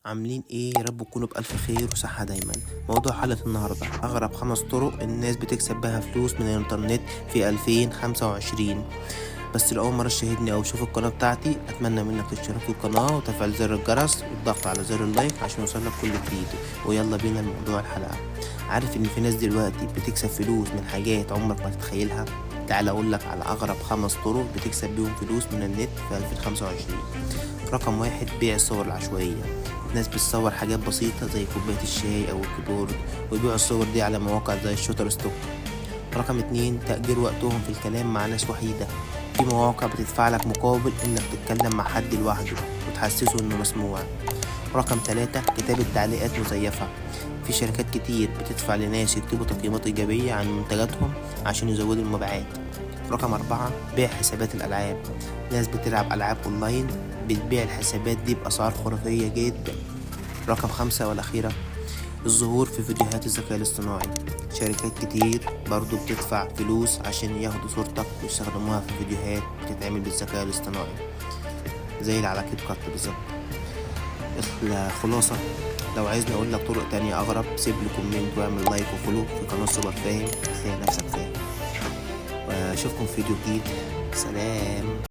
عاملين ايه؟ يا رب تكونوا بألف خير وصحة دايما. موضوع حلقة النهاردة: أغرب 5 طرق الناس بتكسب بها فلوس من الإنترنت في 2025. بس لأول مرة تشاهدني أو تشوف القناة بتاعتي، أتمنى منك تشترك في القناة وتفعيل زر الجرس والضغط على زر اللايك عشان يوصلك كل جديد. ويلا بينا لموضوع الحلقة. عارف إن في ناس دلوقتي بتكسب فلوس من حاجات عمرك ما تتخيلها؟ تعال أقولك على أغرب 5 طرق بتكسب بيهم فلوس من النت في 2025. رقم 1: بيع الصور العشوائية. ناس بتصور حاجات بسيطة زي كوباية الشاي أو الكيبورد ويبيعوا الصور دي على مواقع زي الشوتر ستوك. رقم 2: تأجير وقتهم في الكلام مع ناس وحيدة. في مواقع بتدفع لك مقابل إنك تتكلم مع حد لوحده وتحسسه إنه مسموع. رقم 3: كتابة تعليقات مزيفة. في شركات كتير بتدفع لناس يكتبوا تقييمات إيجابية عن منتجاتهم عشان يزودوا المبيعات. رقم 4: بيع حسابات الألعاب. ناس بتلعب ألعاب أونلاين بتبيع الحسابات دي بأسعار خرافية جدا. رقم 5 والأخيرة: الظهور في فيديوهات الذكاء الاصطناعي. شركات كتير برضو بتدفع فلوس عشان ياخدوا صورتك ويستخدموها في فيديوهات بتتعمل بالذكاء الاصطناعي زي اللي على كيت كات بالظبط. الخلاصة: لو عايزني أقول لك طرق تانية أغرب، سيب لي كومنت واعمل لايك وفولو في قناة سوبر فاهم. هتلاقي نفسك فاهم. وأشوفكم في فيديو جديد. سلام.